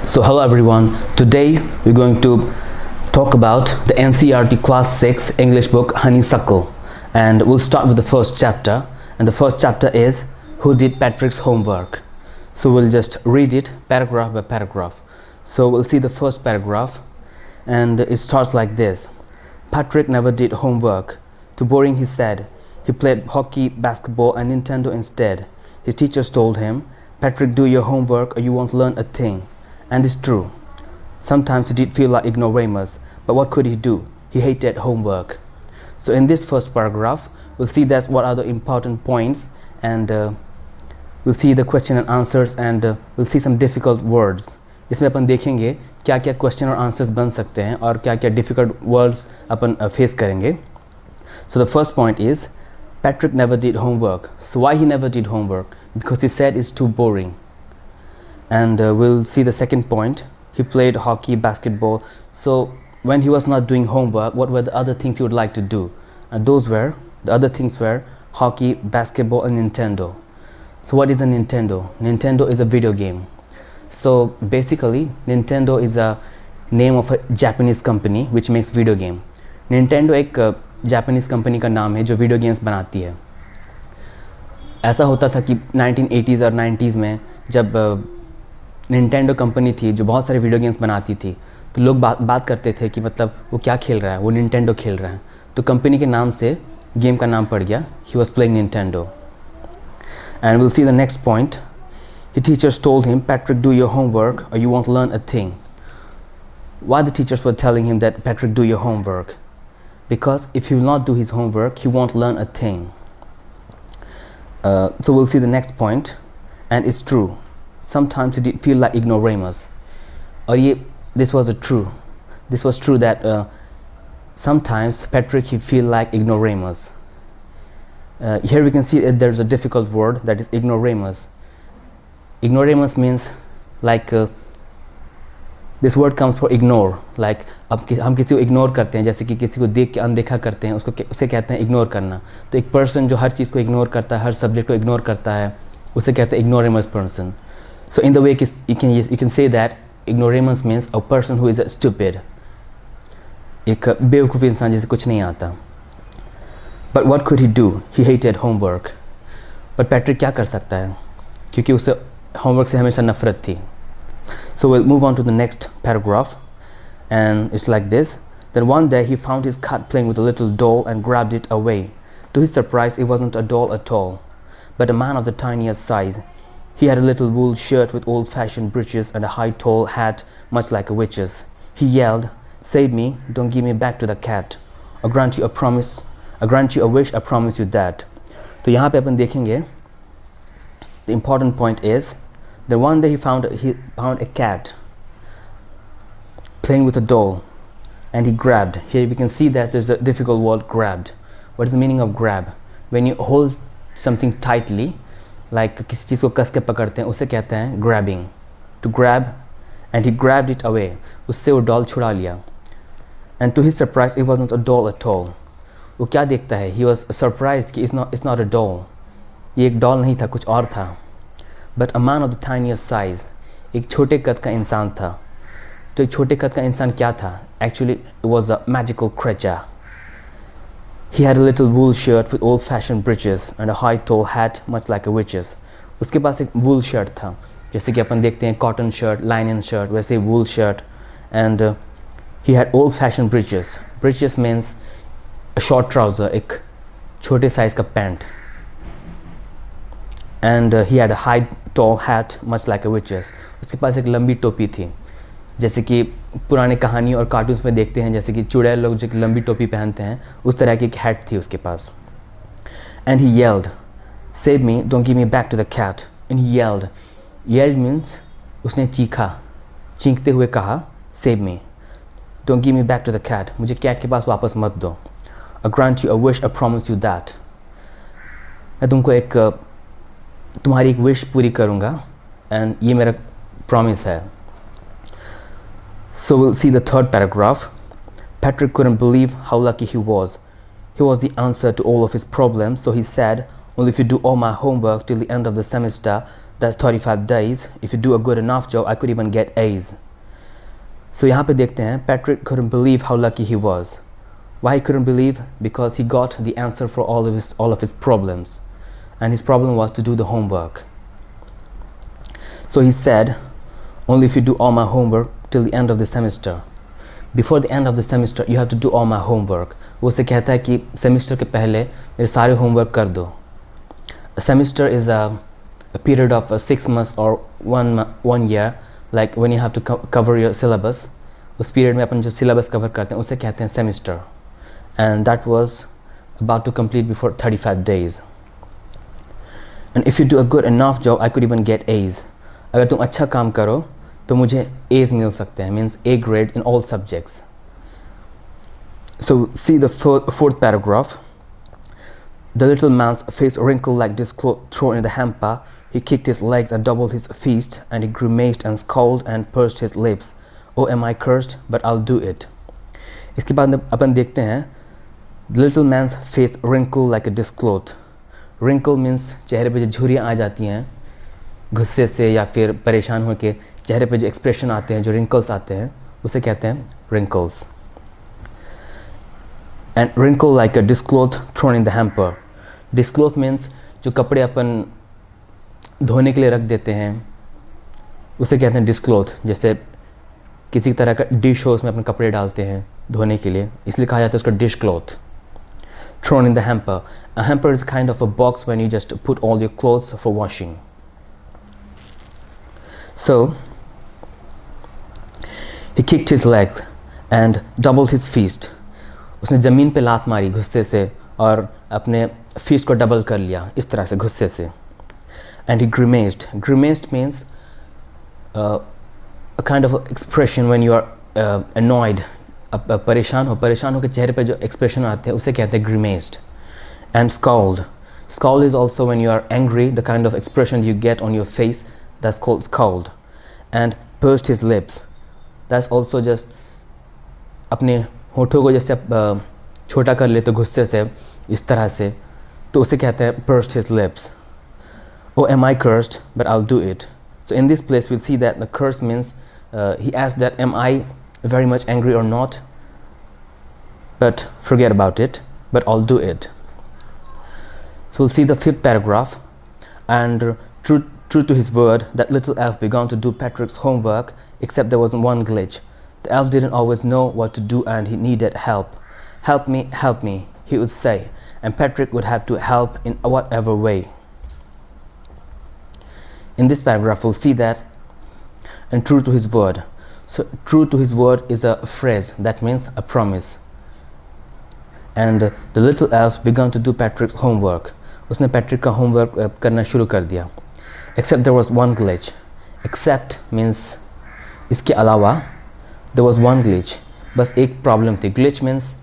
So hello everyone, today we're going to talk about the NCERT class 6 English book Honeysuckle, and we'll start with the first chapter, and the first chapter is Who Did Patrick's Homework? So we'll just read it paragraph by paragraph. So we'll see the first paragraph, and it starts like this. Patrick never did homework. Too boring, he said. He played hockey, basketball and Nintendo instead. His teachers told him, Patrick, do your homework or you won't learn a thing. And it's true. Sometimes he did feel like ignoramus, but what could he do? He hated homework. So in this first paragraph, we'll see that's what are the important points, and we'll see the question and answers, and we'll see some difficult words. इसमें अपन देखेंगे क्या क्या question और answers बन सकते हैं और क्या क्या डिफ़िकल्ट वर्ड्स अपन फेस करेंगे. So the first point is Patrick never did homework. So why he never did homework? Because he said it's too boring. And we'll see the second point. He played hockey, basketball. So when he was not doing homework, what were the other things he would like to do? And the other things were hockey, basketball and Nintendo. So what is a Nintendo? Nintendo is a video game. So basically Nintendo is a name of a Japanese company which makes video game. Nintendo एक Japanese company का नाम है जो video games बनाती है. ऐसा होता था कि 1980s और 90s में जब निंटेंडो कंपनी थी जो बहुत सारे वीडियो गेम्स बनाती थी, तो लोग बात करते थे कि मतलब वो क्या खेल रहा है, वो निंटेंडो खेल रहा है. तो कंपनी के नाम से गेम का नाम पड़ गया. He was playing Nintendo. And will see the next point. His teachers told him, Patrick, do your homework or you won't learn a thing. Why the teachers were telling him that, Patrick, do your homework? Because if he will not do his homework, he won't learn a thing. So we'll see the next point. And it's true. Sometimes he did feel like ignoramus. This was true. This was true that sometimes Patrick he feel like ignoramus. Here we can see that there's a difficult word, that is ignoramus. Ignoramus means like this word comes for ignore. Like अब हम किसी को ignore करते हैं, जैसे कि किसी को देख के अनदेखा करते हैं, उसे कहते हैं इग्नोर करना. तो एक पर्सन जो हर चीज़ को इग्नोर करता है, हर सब्जेक्ट को इग्नोर करता है, उसे कहते हैं ignoramus person. So in the way you can say that ignoramus means a person who is stupid. एक बेवकूफ़ इंसान जिसे कुछ नहीं आता. But what could he do? He hated homework. But Patrick क्या कर सकता है? क्योंकि उसे homework से हमेशा नफरत थी. So we'll move on to the next paragraph, and it's like this. Then one day he found his cat playing with a little doll and grabbed it away. To his surprise, it wasn't a doll at all, but a man of the tiniest size. He had a little wool shirt with old-fashioned breeches and a high tall hat much like a witch's. He yelled, "Save me, don't give me back to the cat. I'll grant you a wish, I promise you that." तो यहाँ पे अपन देखेंगे, the important point is that one day he found a cat playing with a doll, and he grabbed. Here we can see that there's a difficult word, grabbed. What is the meaning of grab? When you hold something tightly, like किसी चीज़ को कस के पकड़ते हैं, उसे कहते हैं grabbing. To grab, and he grabbed it away. उससे वो doll छुड़ा लिया. And to his surprise, it wasn't a doll at all. वो क्या देखता है? He was surprised कि it's not a doll. ये एक डॉल नहीं था, कुछ और था. But a man of the tiniest size, एक छोटे कद का इंसान था. तो एक छोटे कद का इंसान क्या था? Actually, it was a magical creature. He had a little wool shirt with old-fashioned breeches and a high tall hat much like a witch's. उसके पास एक wool shirt था, जैसे कि अपन देखते हैं cotton shirt, linen shirt, वैसे wool shirt. And he had old-fashioned breeches. Breeches means a short trouser, एक छोटे साइज का pant. And he had a high tall hat much like a witch's. उसके पास एक लंबी टोपी थी, जैसे कि पुराने कहानी और कार्टून्स में देखते हैं, जैसे कि चुड़ैल लोग जो लंबी टोपी पहनते हैं, उस तरह की एक हैट थी उसके पास. And he yelled, "Save me, don't give me back to the cat." And he yelled. Yelled means उसने चीखा, चीखते हुए कहा, "Save me, don't give me back to the cat." मुझे कैट के पास वापस मत दो. "I'll grant you a wish, I promise you that." मैं तुमको तुम्हारी एक विश पूरी करूँगा, एंड ये मेरा प्रॉमिस है. So we'll see the third paragraph. Patrick couldn't believe how lucky he was. He was the answer to all of his problems, so he said, "Only if you do all my homework till the end of the semester, that's 35 days. If you do a good enough job, I could even get A's. So यहाँ पे देखते हैं, Patrick couldn't believe how lucky he was. Why he couldn't believe? Because he got the answer for all of his problems, and his problem was to do the homework. So he said, only if you do all my homework till the end of the semester. Before the end of the semester, you have to do all my homework. वो उसे कहता है कि semester के पहले मेरे सारे homework कर दो. A semester is a period of 6 months or one year, like when you have to cover your syllabus. उस period में अपन जो syllabus cover करते हैं उसे कहते हैं semester, and that was about to complete before 35 days. And if you do a good enough job, I could even get A's. अगर तुम अच्छा काम करो तो मुझे A's मिल सकते हैं, means A grade in all subjects. So see the fourth paragraph. The little man's face wrinkled like this cloth thrown in the hamper. He kicked his legs and doubled his fist, and he grimaced and scowled and pursed his lips. Oh, am I cursed? But I'll do it. इसके बाद अपन देखते हैं, the little man's face wrinkled like a discloth. Wrinkle means चेहरे पे जो झुर्रियाँ आ जाती हैं गुस्से से या फिर परेशान होकर, चेहरे पे जो एक्सप्रेशन आते हैं, जो wrinkles आते हैं, उसे कहते हैं wrinkles. And wrinkle like a discloth thrown in the hamper. Discloth means जो कपड़े अपन धोने के लिए रख देते हैं उसे कहते हैं discloth. जैसे किसी तरह का डिश हो उसमें अपन कपड़े डालते हैं धोने के लिए, इसलिए कहा जाता है उसका dish cloth. Thrown in the hamper. A hamper is kind of a box when you just put all your clothes for washing. So he kicked his legs and doubled his fist. उसने ज़मीन पे लात मारी गुस्से से और अपने feast को डबल कर लिया इस तरह से गुस्से से. And he grimaced. Grimaced means a kind of expression when you are annoyed. परेशान हो के चेहरे पे जो एक्सप्रेशन आते हैं उसे कहते हैं grimaced. And scowled. Scowl is also when you are angry, the kind of expression you get on your face, that's called scowled. And pursed his lips. That's also just अपने होठों को जैसे छोटा कर लेते गुस्से से इस तरह से, तो उसे कहते हैं pursed his lips. Oh, am I cursed? But I'll do it. So in this place we'll see that the curse means he asked that am I very much angry or not, but forget about it, but I'll do it. So we'll see the fifth paragraph. And true to his word, that little elf began to do Patrick's homework, except there was one glitch. The elf didn't always know what to do and he needed help. Help me, he would say, and Patrick would have to help in whatever way. In this paragraph we'll see that, and true to his word. So true to his word is a phrase that means a promise. And the little elf began to do Patrick's homework. उसने Patrick का homework करना शुरू कर दिया. Except there was one glitch. Except means इसके अलावा, there was one glitch. बस एक प्रॉब्लम थी. Glitch means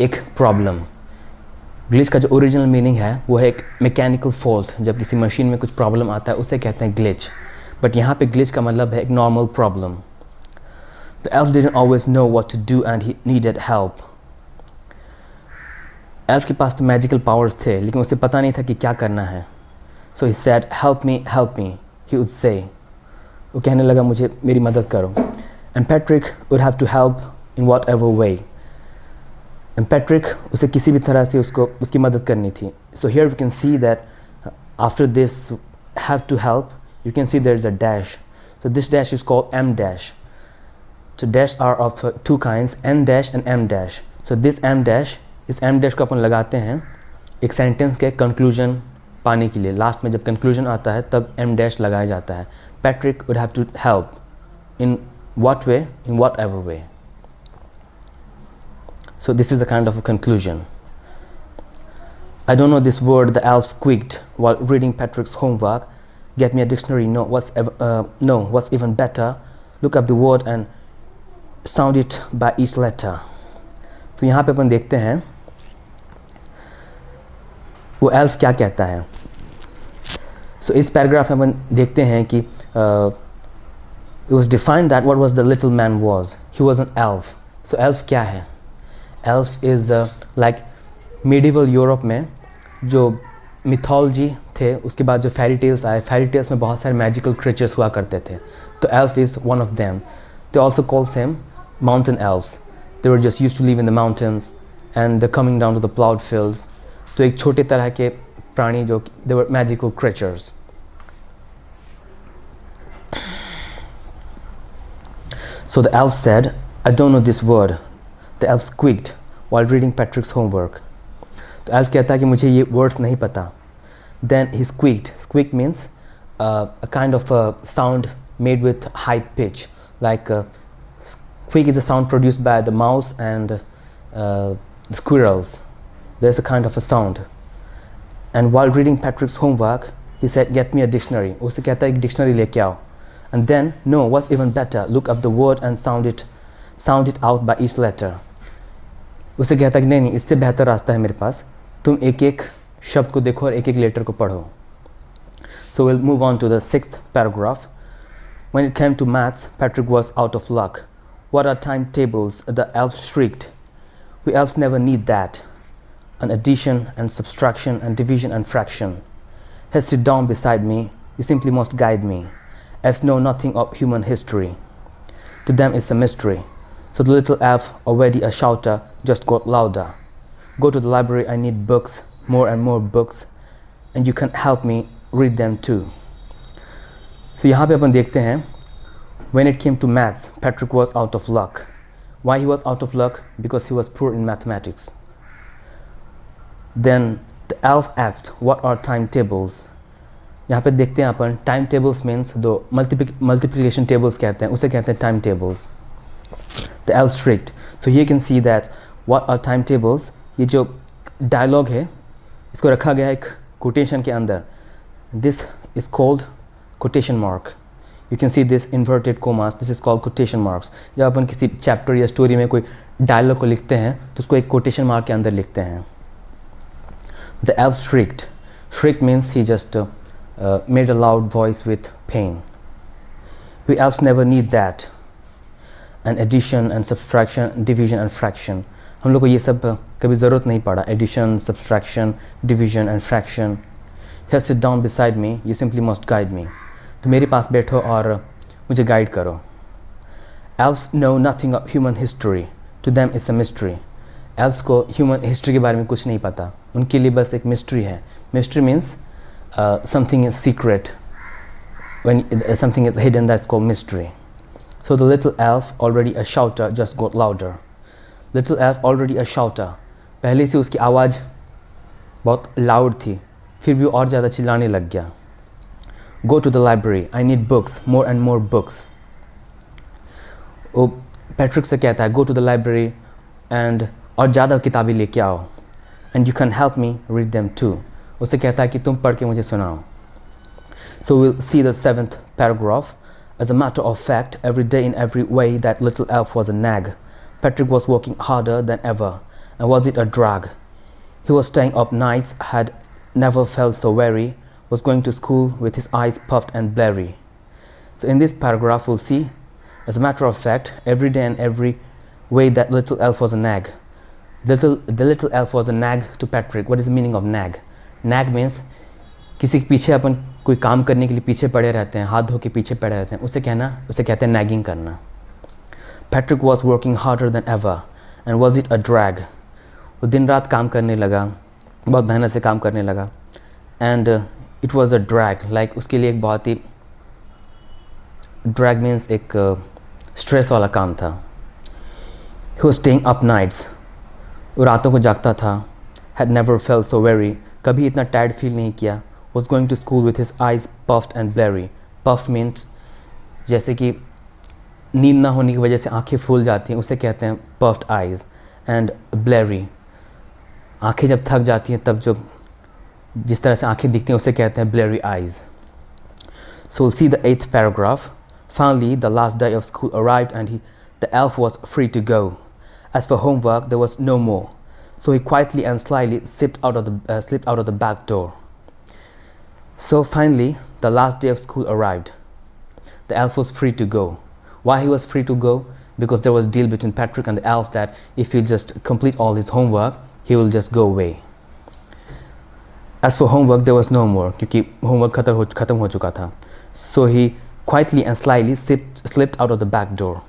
एक प्रॉब्लम. ग्लिच का जो ओरिजिनल मीनिंग है वो है एक मैकेनिकल फॉल्ट. जब किसी मशीन में कुछ प्रॉब्लम आता है उसे कहते हैं ग्लिच, बट यहाँ पे ग्लिच का मतलब है एक normal problem. The elf didn't always know what to do and he needed help. Elf के पास तो मैजिकल पावर्स थे लेकिन उसे पता नहीं था कि क्या करना है. So he said, help me, he would say. वो कहने लगा मुझे मेरी मदद करो. And Patrick would have to help in whatever way. And Patrick उसे किसी भी तरह से उसकी मदद करनी थी. So here we can see that after this have to help, you can see there is a dash. So this dash is called M dash. So dash are of two kinds, N dash and M dash. So this M dash, इस M dash को अपन लगाते हैं एक sentence के conclusion पाने के लिए. Last में जब कंक्लूजन आता है तब M dash लगाया जाता है. Patrick would have to help in what way? In whatever way. So this is a kind of a conclusion. I don't know this word the elf squeaked while reading Patrick's homework. Get me a dictionary. No, what's even better? Look up the word and sound it by each letter. So यहाँ पे अपन देखते हैं वो elf क्या कहता है. So इस paragraph में अपन देखते हैं कि it was defined that what was the little man was. He was an elf. So elf क्या है? Elf is like medieval Europe में जो mythology थे उसके बाद जो फेरी टेल्स आए, फेरी टेल्स में बहुत सारे मैजिकल क्रिएचर्स हुआ करते थे. तो elf is one of them. They also call him mountain elves. They were just used to live in the mountains and they're coming down to the plowed fields. तो एक छोटे तरह के प्राणी जो they were magical creatures. So the elf said, I don't know this word. The elf squeaked while reading Patrick's homework. तो elf कहता है कि मुझे ये words नहीं पता. Then he squeaked. Squeak means a kind of a sound made with high pitch. Like squeak is a sound produced by the mouse and the squirrels. There's a kind of a sound. And while reading Patrick's homework, he said, get me a dictionary. उसे कहता है कि dictionary लेके आओ. And then, no, what's even better, look up the word and sound it out by each letter. उसे कहता है कि नहीं, इससे बेहतर रास्ता है मेरे पास, तुम एक एक शब्द को देखो और एक एक लेटर को पढ़ो. So we'll move on to the 6th paragraph. When it came to maths, Patrick was out of luck. What are timetables? The elf shrieked. We elves never need that. An addition and subtraction and division and fraction. Here, sit down beside me. You simply must guide me. Elves know nothing of human history. To them it's a mystery. So the little elf, already a shouter, just got louder. Go to the library, I need books, more and more books, and you can help me read them too. So यहाँ पे अपन देखते हैं, when it came to maths, Patrick was out of luck. Why he was out of luck? Because he was poor in mathematics. Then the elf asked, what are timetables? यहाँ पे देखते हैं अपन, time tables means दो multiplication tables कहते हैं, उसे कहते हैं time tables. The elf shrieked. So ये can see that what are time tables. ये जो डायलॉग है इसको रखा गया है एक कोटेशन के अंदर. This is called quotation mark. You can see this inverted commas. This is called quotation marks. जब अपन किसी चैप्टर या स्टोरी में कोई डायलॉग को लिखते हैं तो उसको एक कोटेशन मार्क के अंदर लिखते हैं. The elf shrieked. Shriek means he just made a loud voice with pain. We elves never need that. And addition and subtraction, division and fraction. हम लोग को ये सब कभी ज़रूरत नहीं पड़ा. Addition, subtraction, division and fraction. Here, sit down beside me. You simply must guide me. तो मेरे पास बैठो और मुझे गाइड करो. Elves know nothing of human history. To them it's a mystery. Elves को human history के बारे में कुछ नहीं पता. उनके लिए बस एक mystery है. Mystery means something is secret. When something is hidden, that's called mystery. So the little elf, already a shouter, just got louder. Little elf, already a shouter. पहले से उसकी आवाज़ बहुत loud थी, फिर भी और ज़्यादा चिल्लाने लग गया. Go to the library. I need books, more and more books. वो पैट्रिक से कहता है, go to the library and और ज़्यादा किताबें लेके आओ. And you can help me read them too. उसे कहता है कि तुम पढ़ के मुझे सुनाओ. So we'll see the 7th paragraph. As a matter of fact, every day in every way that little elf was a nag. Patrick was working harder than ever, and was it a drag? He was staying up nights, had never felt so weary, was going to school with his eyes puffed and blurry. So in this paragraph we'll see, as a matter of fact, every day and every way that little elf was a nag. The little elf was a nag to Patrick. What is the meaning of nag? Nag means किसी के पीछे अपन कोई काम करने के लिए पीछे पड़े रहते हैं, हाथ धो के पीछे पड़े रहते हैं, उसे कहते हैं nagging करना. Patrick was working harder than ever, and was it a drag? वो दिन रात काम करने लगा, बहुत मेहनत से काम करने लगा, and it was a drag, like उसके लिए एक बहुत ही drag means एक stress वाला काम था. He was staying up nights. वो रातों को जागता था. Had never felt so weary. कभी इतना टायर्ड फील नहीं किया. Was going to school with his eyes puffed and blurry. Puffed means जैसे कि नींद ना होने की वजह से आंखें फूल जाती हैं, उसे कहते हैं puffed eyes. And blurry, आंखें जब थक जाती हैं तब जो जिस तरह से आंखें दिखती हैं उसे कहते हैं blurry eyes. So we'll see the 8th paragraph. Finally, the last day of school arrived and the elf was free to go. As for homework, there was no more. So he quietly and slyly slipped out of the back door. So finally, the last day of school arrived. The elf was free to go. Why he was free to go? Because there was a deal between Patrick and the elf that if he just complete all his homework, he will just go away. As for homework, there was no more, क्योंकि homework खत्म हो चुका था. So he quietly and slyly slipped out of the back door.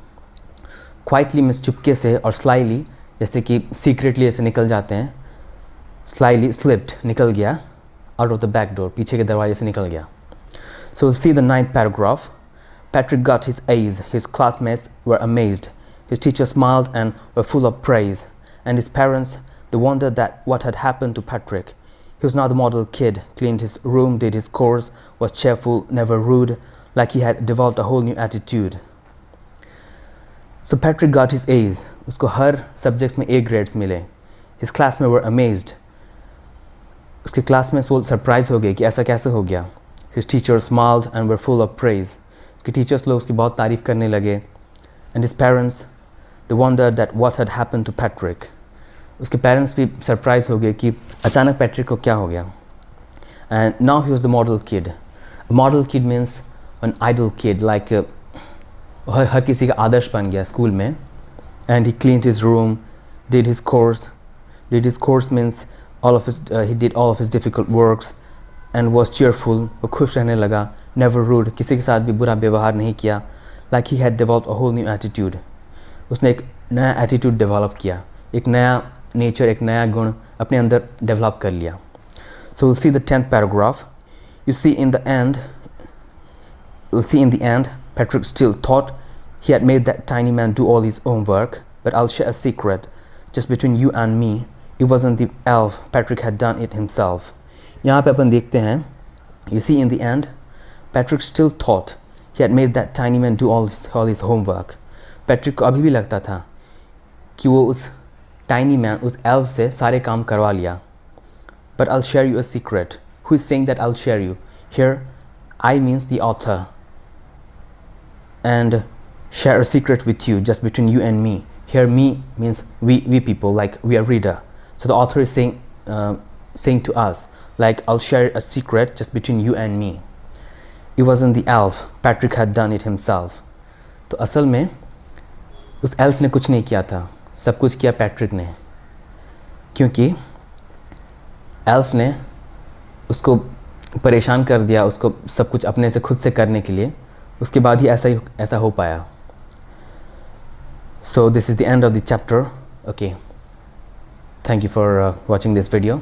Quietly means चुपके से, और slyly जैसे कि secretly ऐसे निकल जाते हैं. Slyly slipped, निकल गया, out of the back door, पीछे के दरवाजे से निकल गया. So we'll see the 9th paragraph. Patrick got his A's. His classmates were amazed. His teachers smiled and were full of praise. And his parents, they wondered that what had happened to Patrick. He was now the model kid, cleaned his room, did his chores, was cheerful, never rude, like he had developed a whole new attitude. So Patrick got his A's. उसको हर subjects में A grades मिले. His classmates were amazed. उसके classmates वो surprised हो गए कि ऐसा कैसे हो गया. His teachers smiled and were full of praise. उसके teachers लोग उसकी बहुत तारीफ करने लगे. And his parents, they wondered that what had happened to Patrick. उसके parents भी surprised हो गए कि अचानक Patrick को क्या हो गया. And now he was the model kid. A model kid means an idol kid, like हर किसी का आदर्श बन गया स्कूल में. And he cleaned his room, did his course. Did his course means he did all of his difficult works and was cheerful. वो खुश रहने लगा. Never rude, किसी के साथ भी बुरा व्यवहार नहीं किया. Like he had developed a whole new attitude. उसने एक नया attitude develop किया. एक नया nature, एक नया गुण अपने अंदर develop कर लिया. So we'll see the 10th paragraph. You see in the end, Patrick still thought he had made that tiny man do all his own work. But I'll share a secret, just between you and me. It wasn't the elf. Patrick had done it himself. यहाँ पे अपन देखते हैं. You see in the end, Patrick still thought he had made that tiny man do all his homework. Patrick को अभी भी लगता था कि वो उस tiny man, उस elf से सारे काम करवा लिया. But I'll share you a secret. Who is saying that I'll share you? Here, I means the author. And share a secret with you, just between you and me. Here, me means we people, like we are reader. So the author is saying to us, like, I'll share a secret just between you and me. It wasn't the elf. Patrick had done it himself. तो असल में उस elf ने कुछ नहीं किया था, सब कुछ किया पैट्रिक ने. क्योंकि elf ने उसको परेशान कर दिया, उसको सब कुछ अपने से खुद से करने के लिए. उसके बाद ही ऐसा हो पाया. So this is the end of the chapter. Okay. Thank you for watching this video.